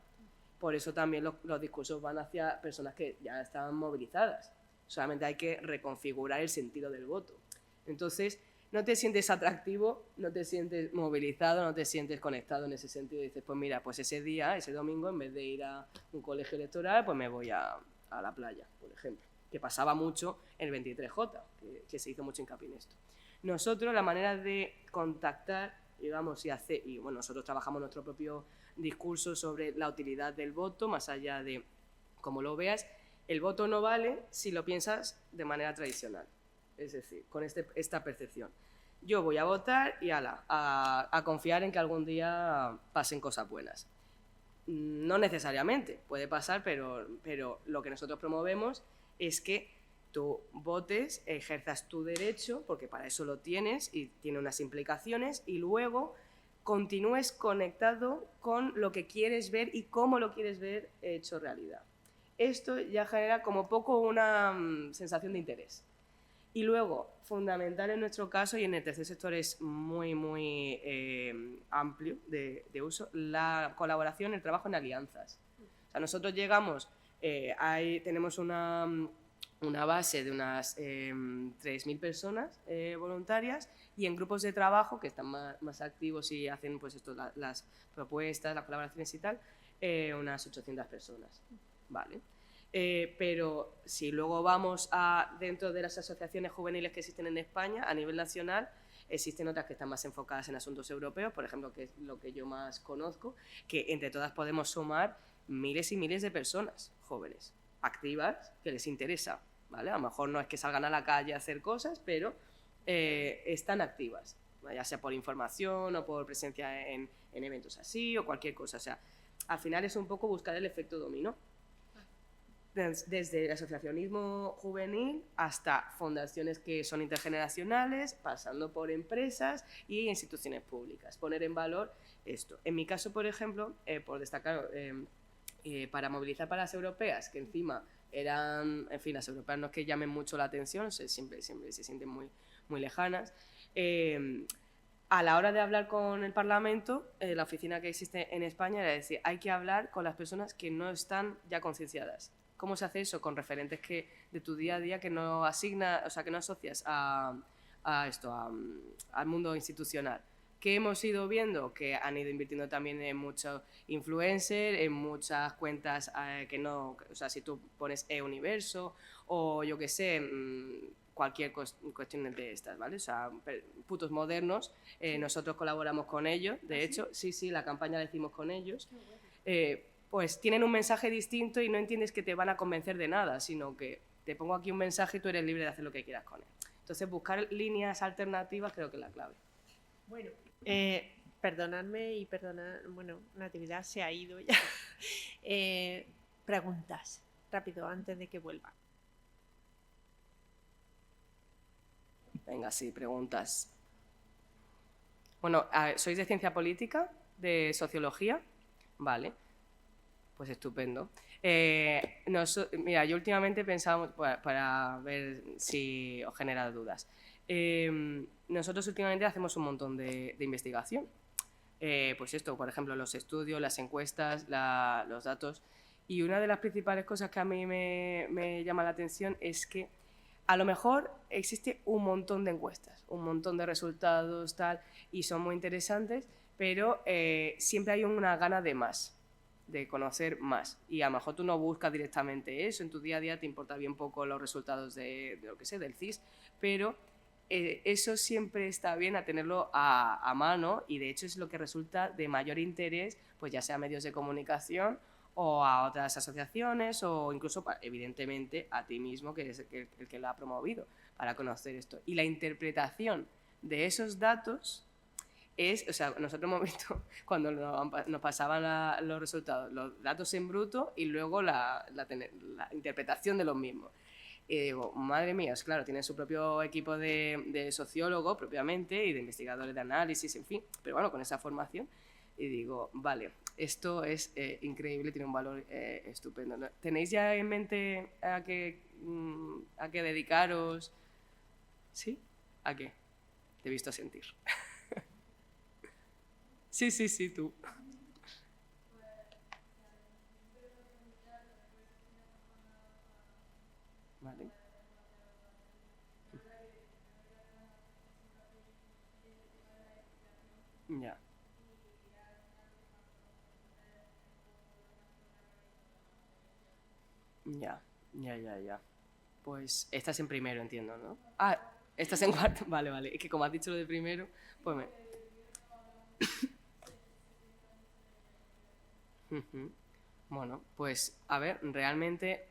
B: Por eso también los discursos van hacia personas que ya están movilizadas. Solamente hay que reconfigurar el sentido del voto. Entonces, no te sientes atractivo, no te sientes movilizado, no te sientes conectado en ese sentido. Y dices, pues mira, pues ese día, ese domingo, en vez de ir a un colegio electoral, pues me voy a la playa, por ejemplo. Que pasaba mucho en el 23J, que se hizo mucho hincapié en esto. Nosotros, la manera de contactar, digamos, y bueno, nosotros trabajamos nuestro propio discurso sobre la utilidad del voto, más allá de cómo lo veas. El voto no vale si lo piensas de manera tradicional. Es decir, con esta percepción. Yo voy a votar y a confiar en que algún día pasen cosas buenas. No necesariamente, puede pasar, pero lo que nosotros promovemos es que tú votes, ejerzas tu derecho, porque para eso lo tienes y tiene unas implicaciones, y luego continúes conectado con lo que quieres ver y cómo lo quieres ver hecho realidad. Esto ya genera como poco una sensación de interés. Y luego, fundamental en nuestro caso, y en el tercer sector es muy, muy amplio de uso, la colaboración, el trabajo en alianzas. O sea, nosotros llegamos, tenemos una base de unas 3.000 personas voluntarias, y en grupos de trabajo que están más activos y hacen pues esto, las propuestas, las colaboraciones y tal, unas 800 personas. ¿Vale? Pero si luego vamos dentro de las asociaciones juveniles que existen en España, a nivel nacional, existen otras que están más enfocadas en asuntos europeos, por ejemplo, que es lo que yo más conozco, que entre todas podemos sumar miles y miles de personas jóvenes, activas, que les interesa, ¿vale? A lo mejor no es que salgan a la calle a hacer cosas, pero están activas, ya sea por información o por presencia en eventos así o cualquier cosa. O sea, al final es un poco buscar el efecto dominó. Desde el asociacionismo juvenil hasta fundaciones que son intergeneracionales, pasando por empresas y instituciones públicas. Poner en valor esto. En mi caso, por ejemplo, por destacar, para movilizar para las europeas, que encima eran, en fin, las europeas no es que llamen mucho la atención, siempre se sienten muy, muy lejanas. A la hora de hablar con el Parlamento, la oficina que existe en España era decir, hay que hablar con las personas que no están ya concienciadas. ¿Cómo se hace eso? Con referentes que de tu día a día que no asignas, o sea, que no asocias al mundo institucional. ¿Qué hemos ido viendo? Que han ido invirtiendo también en muchos influencers, en muchas cuentas que no, o sea, si tú pones e-universo o yo qué sé, cualquier cuestión de estas, ¿vale? O sea, putos modernos, nosotros colaboramos con ellos, de hecho, sí, la campaña la hicimos con ellos, pues tienen un mensaje distinto y no entiendes que te van a convencer de nada, sino que te pongo aquí un mensaje y tú eres libre de hacer lo que quieras con él. Entonces, buscar líneas alternativas creo que es la clave.
A: Bueno, perdonadme y perdonad, bueno, Natividad se ha ido ya. Preguntas, rápido, antes de que vuelva.
B: Venga, sí, preguntas. Bueno, ¿sois de ciencia política? ¿De sociología? Vale, pues estupendo. Mira, yo últimamente he pensado, para ver si os genera dudas, nosotros últimamente hacemos un montón de investigación. Pues esto, por ejemplo, los estudios, las encuestas, los datos. Y una de las principales cosas que a mí me llama la atención es que a lo mejor existe un montón de encuestas, un montón de resultados, tal, y son muy interesantes, pero siempre hay una gana de más, de conocer más. Y a lo mejor tú no buscas directamente eso, en tu día a día te importa bien poco los resultados de lo que sé, del CIS, pero eso siempre está bien a tenerlo a mano y de hecho es lo que resulta de mayor interés, pues ya sea a medios de comunicación o a otras asociaciones o incluso, evidentemente, a ti mismo, que es el que lo ha promovido, para conocer esto. Y la interpretación de esos datos es, o sea, nosotros hemos visto cuando nos pasaban los resultados, los datos en bruto y luego la interpretación de los mismos. Y digo, madre mía, claro, tienen su propio equipo de sociólogos propiamente y de investigadores de análisis, en fin, pero bueno, con esa formación. Y digo, vale, esto es increíble, tiene un valor estupendo. ¿Tenéis ya en mente a qué dedicaros? ¿Sí? ¿A qué? Te he visto sentir. Sí, tú. Vale. Ya. Ya. Pues estás en primero, entiendo, ¿no? Ah, estás en cuarto. Vale. Es que como has dicho lo de primero, pues me... Bueno, pues a ver, realmente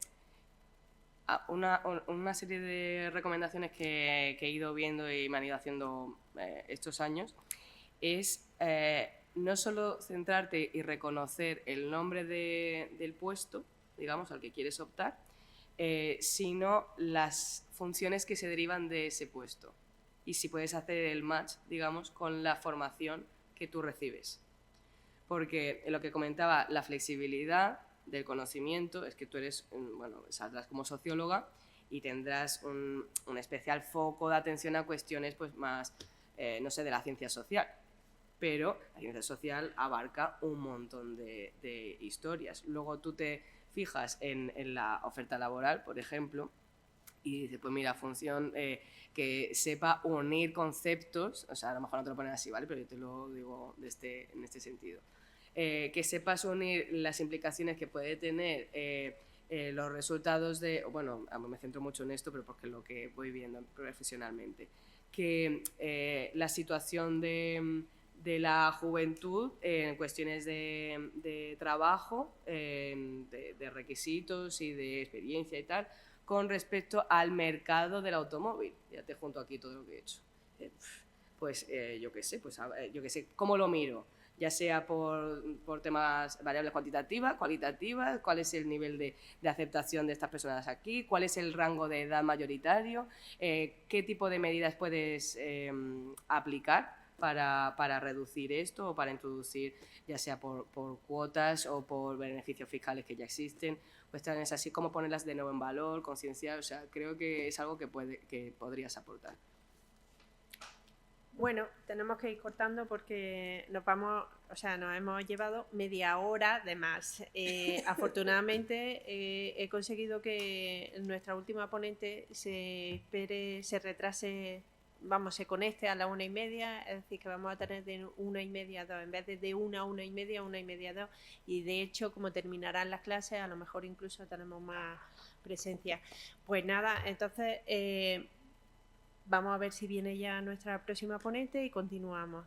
B: una serie de recomendaciones que he ido viendo y me han ido haciendo estos años es no solo centrarte y reconocer el nombre del puesto, digamos, al que quieres optar, sino las funciones que se derivan de ese puesto y si puedes hacer el match, digamos, con la formación que tú recibes. Porque lo que comentaba, la flexibilidad del conocimiento es que tú eres, bueno, saldrás como socióloga y tendrás un especial foco de atención a cuestiones pues más, no sé, de la ciencia social. Pero la ciencia social abarca un montón de historias. Luego tú te fijas en la oferta laboral, por ejemplo, y dices, pues mira, función que sepa unir conceptos, o sea, a lo mejor no te lo ponen así, ¿vale? Pero yo te lo digo en este sentido. Que sepas unir las implicaciones que puede tener los resultados de... Bueno, me centro mucho en esto, pero porque es lo que voy viendo profesionalmente. Que la situación de la juventud en cuestiones de trabajo, de requisitos y de experiencia y tal, con respecto al mercado del automóvil. Ya te junto aquí todo lo que he hecho. Pues yo qué sé, ¿cómo lo miro? Ya sea por temas variables cuantitativas, cualitativas, cuál es el nivel de aceptación de estas personas aquí, cuál es el rango de edad mayoritario, qué tipo de medidas puedes aplicar para reducir esto o para introducir, ya sea por cuotas o por beneficios fiscales que ya existen, cuestiones así, cómo ponerlas de nuevo en valor, concienciar, o sea, creo que es algo que podrías aportar.
A: Bueno, tenemos que ir cortando porque nos vamos, o sea, nos hemos llevado media hora de más. Afortunadamente he conseguido que nuestra última ponente se retrase, vamos, se conecte a la 1:30, es decir, que vamos a tener de 1:30 a 2, en vez de 1 a 1:30, 1:30 a 2. Y de hecho, como terminarán las clases, a lo mejor incluso tenemos más presencia. Pues nada, entonces... vamos a ver si viene ya nuestra próxima ponente y continuamos.